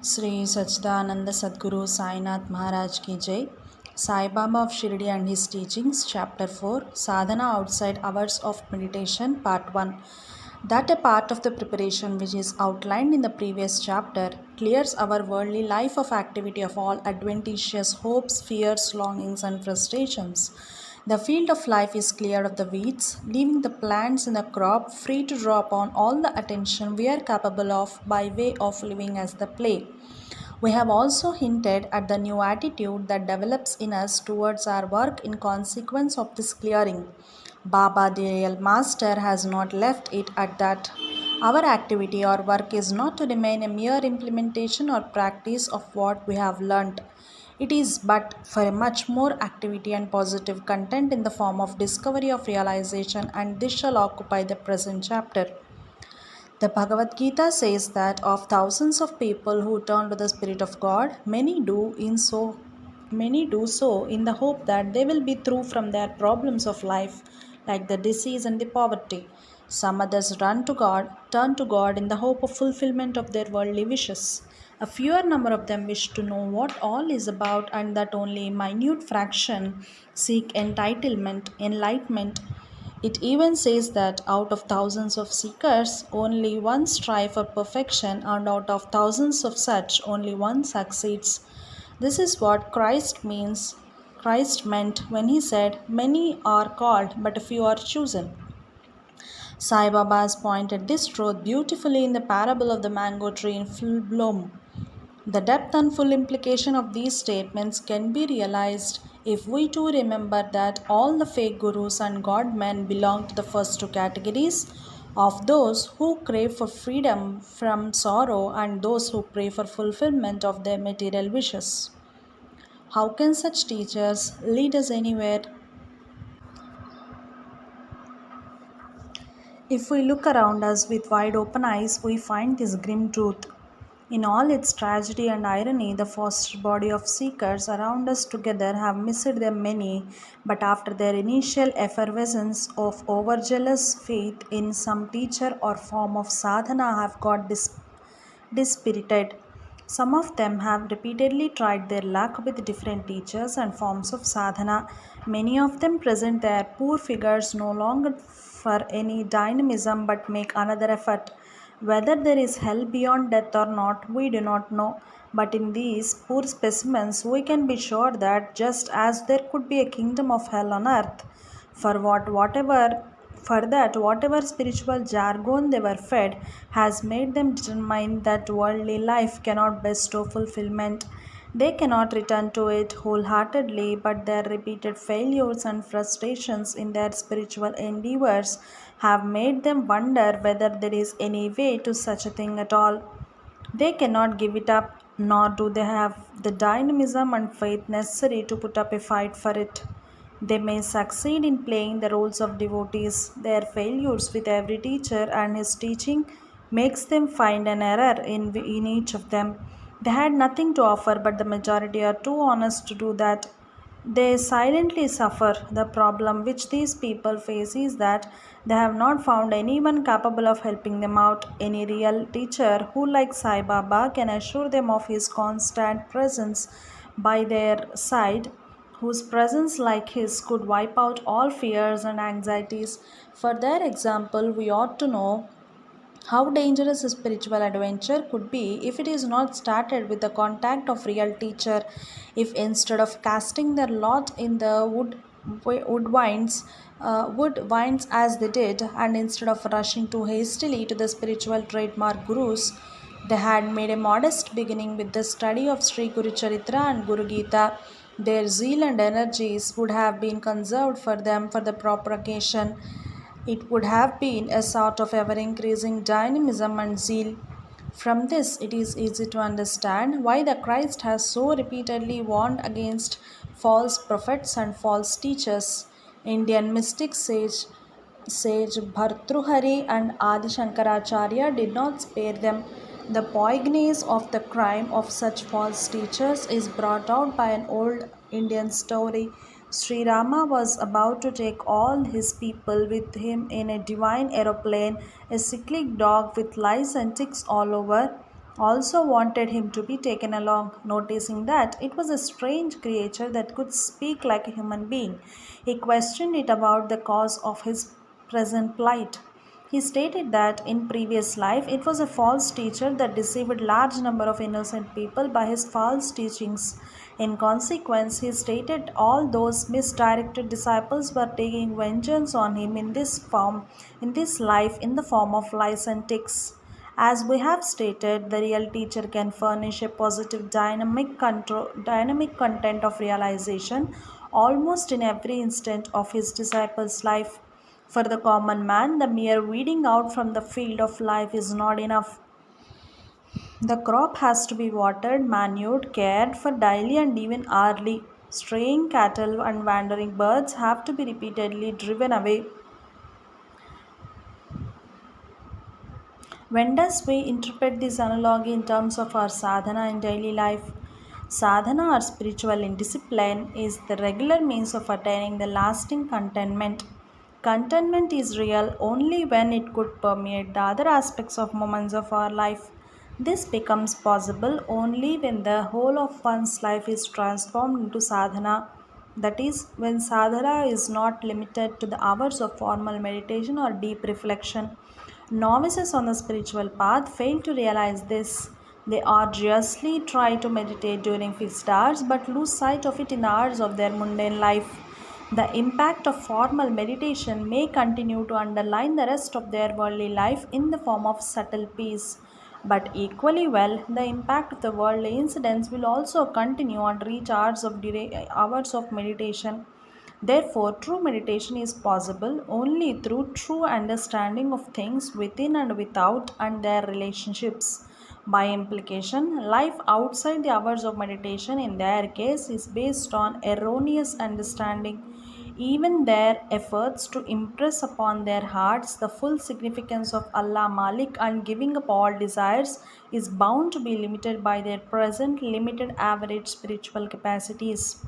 Sri Sachidananda Sadguru Sainath Maharaj Ki Jai. Saibaba of Shirdy and His Teachings, Chapter 4, Sadhana Outside Hours of Meditation, Part 1. That a part of the preparation which is outlined in the previous chapter clears our worldly life of activity of all adventitious hopes, fears, longings, and frustrations. The field of life is cleared of the weeds, leaving the plants in the crop free to draw upon all the attention we are capable of by way of living as the play. We have also hinted at the new attitude that develops in us towards our work in consequence of this clearing. Baba, the real master, has not left it at that. Our activity or work is not to remain a mere implementation or practice of what we have learnt. It is but for a much more activity and positive content in the form of discovery of realization, and this shall occupy the present chapter. The Bhagavad Gita says that of thousands of people who turn to the Spirit of God, many do so in the hope that they will be through from their problems of life, like the disease and the poverty. Some others turn to God in the hope of fulfillment of their worldly wishes. A fewer number of them wish to know what all is about, and that only a minute fraction seek enlightenment. It even says that out of thousands of seekers, only one strive for perfection, and out of thousands of such, only one succeeds. This is what Christ meant when he said, "Many are called, but a few are chosen." Sai Baba has pointed this truth beautifully in the parable of the mango tree in full bloom. The depth and full implication of these statements can be realized if we too remember that all the fake gurus and god men belong to the first two categories of those who crave for freedom from sorrow and those who pray for fulfillment of their material wishes. How can such teachers lead us anywhere? If we look around us with wide open eyes, we find this grim truth. In all its tragedy and irony, the foster body of seekers around us together have missed them many, but after their initial effervescence of overzealous faith in some teacher or form of sadhana have got dispirited. Some of them have repeatedly tried their luck with different teachers and forms of sadhana. Many of them present their poor figures no longer for any dynamism but make another effort. Whether there is hell beyond death or not, we do not know. But in these poor specimens, we can be sure that just as there could be a kingdom of hell on earth, whatever spiritual jargon they were fed has made them determine that worldly life cannot bestow fulfillment. They cannot return to it wholeheartedly, but their repeated failures and frustrations in their spiritual endeavors have made them wonder whether there is any way to such a thing at all. They cannot give it up, nor do they have the dynamism and faith necessary to put up a fight for it. They may succeed in playing the roles of devotees. Their failures with every teacher and his teaching makes them find an error in each of them. They had nothing to offer, but the majority are too honest to do that. They silently suffer. The problem which these people face is that they have not found anyone capable of helping them out. Any real teacher who, like Sai Baba, can assure them of his constant presence by their side, whose presence like his could wipe out all fears and anxieties. For their example, we ought to know how dangerous a spiritual adventure could be if it is not started with the contact of real teacher. If instead of casting their lot in the wood vines as they did, and instead of rushing too hastily to the spiritual trademark gurus, they had made a modest beginning with the study of Sri Guru Charitra and Guru Gita, their zeal and energies would have been conserved for them for the proper occasion. It would have been a sort of ever increasing dynamism and zeal. From this, it is easy to understand why the Christ has so repeatedly warned against false prophets and false teachers. Indian mystic sage Bhartruhari and Adi Shankaracharya did not spare them. The poigness of the crime of such false teachers is brought out by an old Indian story. Sri Rama was about to take all his people with him in a divine aeroplane, a cyclic dog with lice and ticks all over, also wanted him to be taken along, noticing that it was a strange creature that could speak like a human being. He questioned it about the cause of his present plight. He stated that in previous life it was a false teacher that deceived large number of innocent people by his false teachings. In consequence, he stated all those misdirected disciples were taking vengeance on him in this life in the form of lies and ticks. As we have stated, the real teacher can furnish a positive dynamic content of realization almost in every instant of his disciples' life. For the common man, the mere weeding out from the field of life is not enough. The crop has to be watered, manured, cared for daily and even hourly. Straying cattle and wandering birds have to be repeatedly driven away. When does we interpret this analogy in terms of our sadhana in daily life? Sadhana or spiritual discipline is the regular means of attaining the lasting contentment. Contentment is real only when it could permeate the other aspects of moments of our life. This becomes possible only when the whole of one's life is transformed into sadhana. That is, when sadhana is not limited to the hours of formal meditation or deep reflection. Novices on the spiritual path fail to realize this. They arduously try to meditate during fixed hours but lose sight of it in hours of their mundane life. The impact of formal meditation may continue to underline the rest of their worldly life in the form of subtle peace. But equally well, the impact of the worldly incidents will also continue and reach hours of meditation. Therefore, true meditation is possible only through true understanding of things within and without and their relationships. By implication, life outside the hours of meditation in their case is based on erroneous understanding. Even their efforts to impress upon their hearts the full significance of Allah Malik and giving up all desires is bound to be limited by their present limited average spiritual capacities.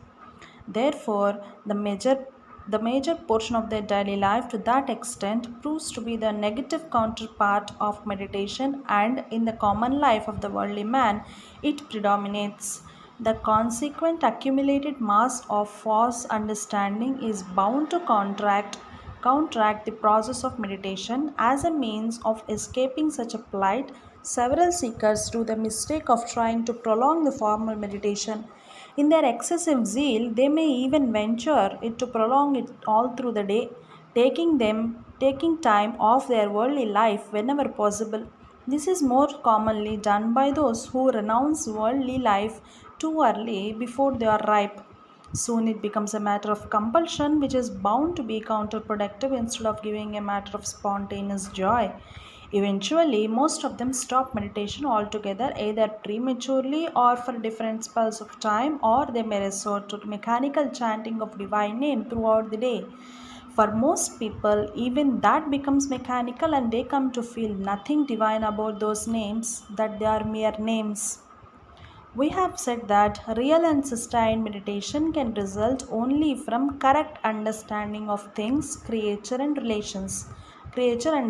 Therefore, the major portion of their daily life to that extent proves to be the negative counterpart of meditation, and in the common life of the worldly man, it predominates. The consequent accumulated mass of false understanding is bound to counteract the process of meditation as a means of escaping such a plight. Several seekers do the mistake of trying to prolong the formal meditation. In their excessive zeal, they may even venture it to prolong it all through the day, taking time off their worldly life whenever possible. This is more commonly done by those who renounce worldly life too early before they are ripe. Soon it becomes a matter of compulsion, which is bound to be counterproductive instead of giving a matter of spontaneous joy. Eventually, most of them stop meditation altogether, either prematurely or for different spells of time, or they may resort to mechanical chanting of divine name throughout the day. For most people, even that becomes mechanical and they come to feel nothing divine about those names, that they are mere names. We have said that real and sustained meditation can result only from correct understanding of things, creature and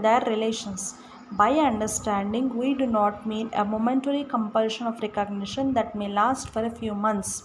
their relations. By understanding, we do not mean a momentary compulsion of recognition that may last for a few months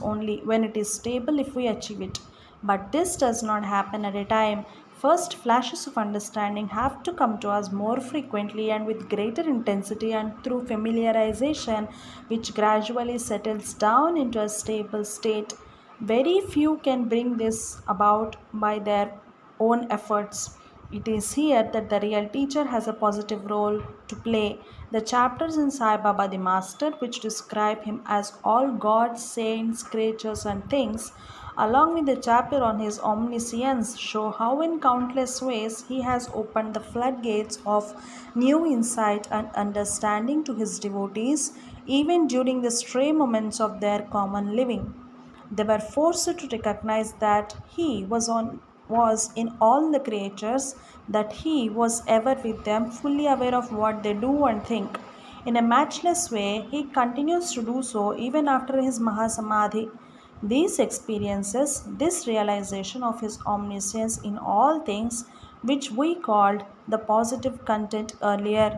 only, when it is stable if we achieve it. But this does not happen at a time. First, flashes of understanding have to come to us more frequently and with greater intensity, and through familiarization, which gradually settles down into a stable state. Very few can bring this about by their own efforts. It is here that the real teacher has a positive role to play. The chapters in Saibaba the Master, which describe him as all gods, saints, creatures, and things, along with the chapter on his omniscience, show how in countless ways he has opened the floodgates of new insight and understanding to his devotees, even during the stray moments of their common living. They were forced to recognize that was in all the creatures, that he was ever with them, fully aware of what they do and think. In a matchless way, he continues to do so even after his Mahasamadhi. These experiences, this realization of his omniscience in all things, which we called the positive content earlier,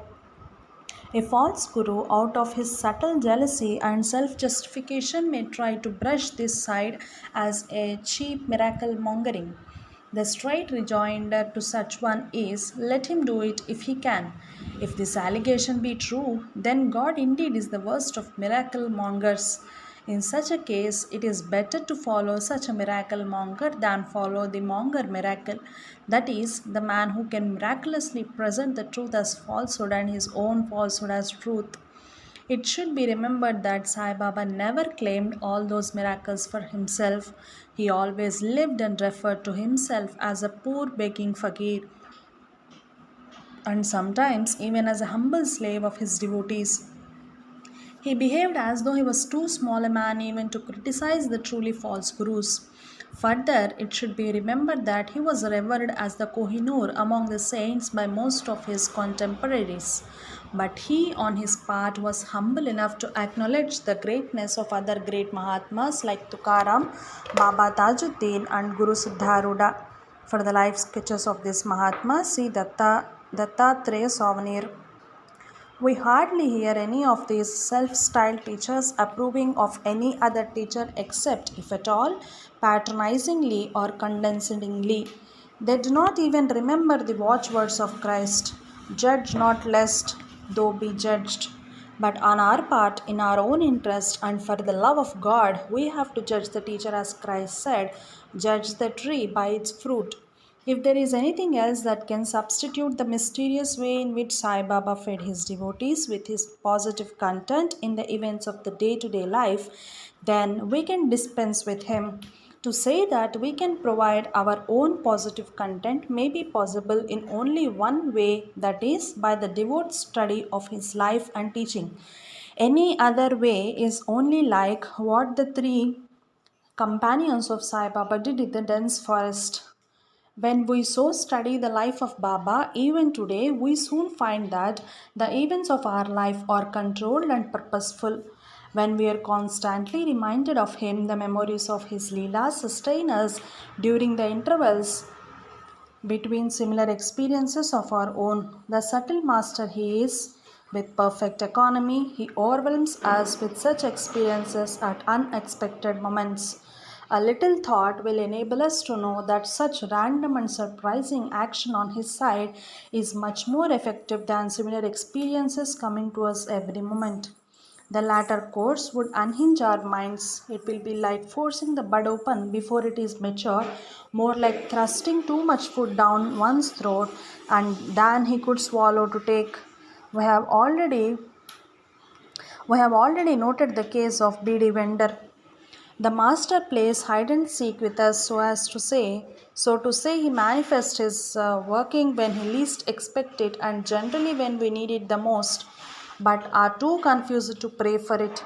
A false guru, out of his subtle jealousy and self justification, may try to brush this side as a cheap miracle mongering. The straight rejoinder to such one is, let him do it if he can. If this allegation be true, then God indeed is the worst of miracle mongers. In such a case, it is better to follow such a miracle monger than follow the monger miracle. That is, the man who can miraculously present the truth as falsehood and his own falsehood as truth. It should be remembered that Saibaba never claimed all those miracles for himself. He always lived and referred to himself as a poor begging fakir and sometimes even as a humble slave of his devotees. He behaved as though he was too small a man even to criticize the truly false gurus. Further, it should be remembered that he was revered as the Kohinoor among the saints by most of his contemporaries. But he, on his part, was humble enough to acknowledge the greatness of other great Mahatmas like Tukaram, Baba Tajuddin, and Guru Siddharuda. For the life sketches of this Mahatma, see Dattatreya Souvenir. We hardly hear any of these self styled teachers approving of any other teacher except, if at all, patronizingly or condescendingly. They do not even remember the watchwords of Christ: judge not lest thou be judged. But on our part, in our own interest, and for the love of God, we have to judge the teacher as Christ said, judge the tree by its fruit. If there is anything else that can substitute the mysterious way in which Sai Baba fed his devotees with his positive content in the events of the day to day life, then we can dispense with him. To say that we can provide our own positive content may be possible in only one way, that is, by the devout study of his life and teaching. Any other way is only like what the three companions of Sai Baba did in the dense forest. When we so study the life of Baba, even today, we soon find that the events of our life are controlled and purposeful. When we are constantly reminded of him, the memories of his Leela sustain us during the intervals between similar experiences of our own. The subtle master he is, with perfect economy, he overwhelms us with such experiences at unexpected moments. A little thought will enable us to know that such random and surprising action on his side is much more effective than similar experiences coming to us every moment. The latter course would unhinge our minds. It will be like forcing the bud open before it is mature, more like thrusting too much food down one's throat and than he could swallow to take. We have already we have already noted the case of BD vendor. The master plays hide and seek with us so to say he manifests his working when he least expect it and generally when we need it the most, but are too confused to pray for it.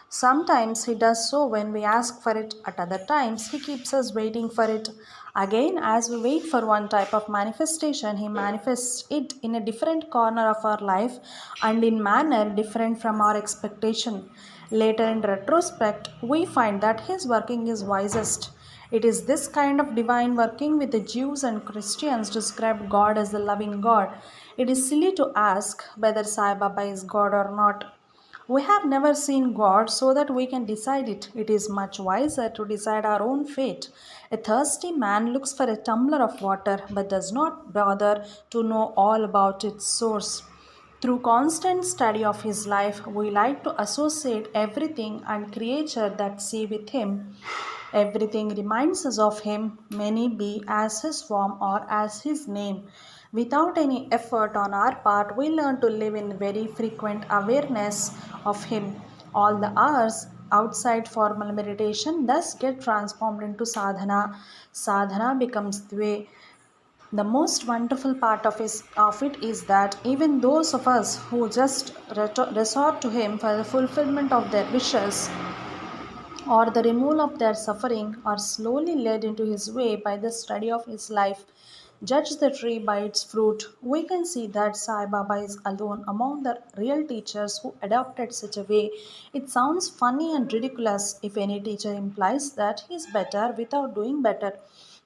Sometimes he does so when we ask for it, at other times he keeps us waiting for it. Again, as we wait for one type of manifestation, he manifests it in a different corner of our life and in manner different from our expectation. Later in retrospect, we find that his working is wisest. It is this kind of divine working with the Jews and Christians described God as the loving God. It is silly to ask whether Sai Baba is God or not. We have never seen God so that we can decide it. It is much wiser to decide our own fate. A thirsty man looks for a tumbler of water but does not bother to know all about its source. Through constant study of his life, we like to associate everything and creature that see with him. Everything reminds us of him, many be as his form or as his name. Without any effort on our part, we learn to live in very frequent awareness of him. All the hours outside formal meditation thus get transformed into sadhana. Sadhana becomes the way. The most wonderful part of it is that even those of us who just resort to him for the fulfillment of their wishes or the removal of their suffering are slowly led into his way by the study of his life. Judge the tree by its fruit. We can see that Sai Baba is alone among the real teachers who adopted such a way. It sounds funny and ridiculous if any teacher implies that he is better without doing better.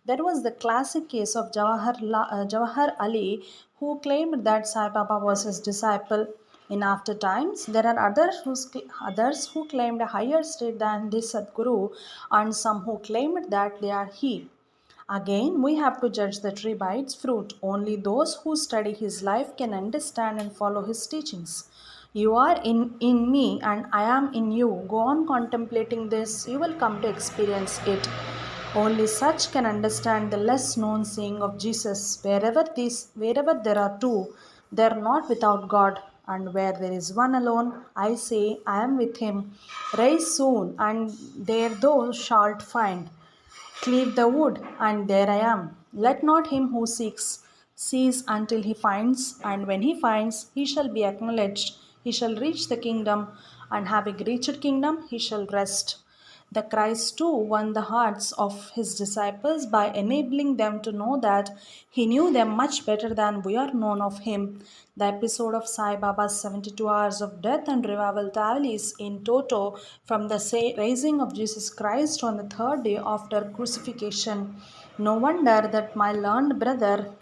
That was the classic case of Jawahar Ali, who claimed that Sai Baba was his disciple. In after times, there are others who claimed a higher state than this Sadguru, and some who claimed that they are he. Again, we have to judge the tree by its fruit. Only those who study his life can understand and follow his teachings. You are in me, and I am in you. Go on contemplating this, you will come to experience it. Only such can understand the less known saying of Jesus. Wherever there are two, they are not without God. And where there is one alone, I say, I am with him. Rise soon, and there thou shalt find. Cleave the wood, and there I am. Let not him who seeks cease until he finds, and when he finds, he shall be acknowledged. He shall reach the kingdom, and having reached kingdom, he shall rest. The Christ too won the hearts of his disciples by enabling them to know that he knew them much better than we are known of him. The episode of Sai Baba's 72 hours of death and revival tallies in toto from the raising of Jesus Christ on the third day after crucifixion. No wonder that my learned brother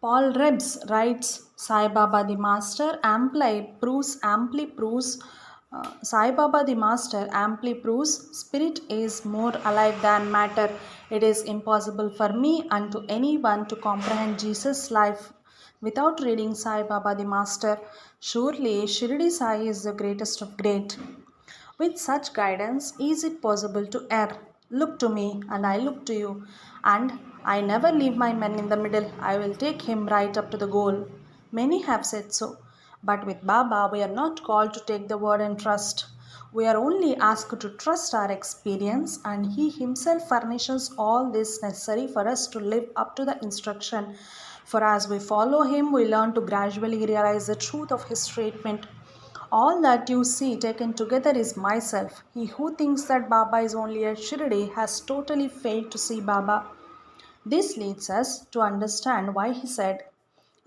Paul Rebs writes, Sai Baba the Master amply proves Sai Baba the Master amply proves spirit is more alive than matter. It is impossible for me and to anyone to comprehend Jesus' life without reading Sai Baba the Master. Surely Shirdi Sai is the greatest of great. With such guidance, is it possible to err? Look to me, and I look to you, and I never leave my man in the middle. I will take him right up to the goal. Many have said so, but with Baba, we are not called to take the word and trust. We are only asked to trust our experience, and He Himself furnishes all this necessary for us to live up to the instruction. For as we follow Him, we learn to gradually realize the truth of His statement. All that you see taken together is myself. He who thinks that Baba is only a shirdi has totally failed to see Baba. This leads us to understand why he said,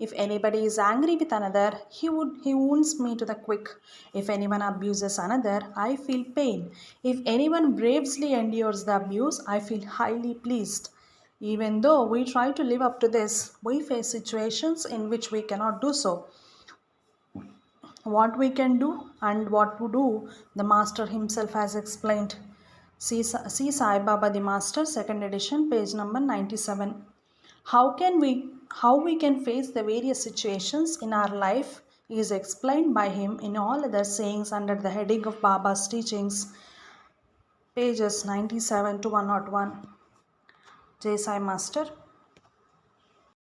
if anybody is angry with another, he wounds me to the quick. If anyone abuses another, I feel pain. If anyone bravely endures the abuse, I feel highly pleased. Even though we try to live up to this, we face situations in which we cannot do so. What we can do and what to do, the Master himself has explained. See Sai Baba the Master, second edition, page number 97. How we can face the various situations in our life is explained by him in all other sayings under the heading of Baba's teachings, pages 97 to 101. Jai Sai Master.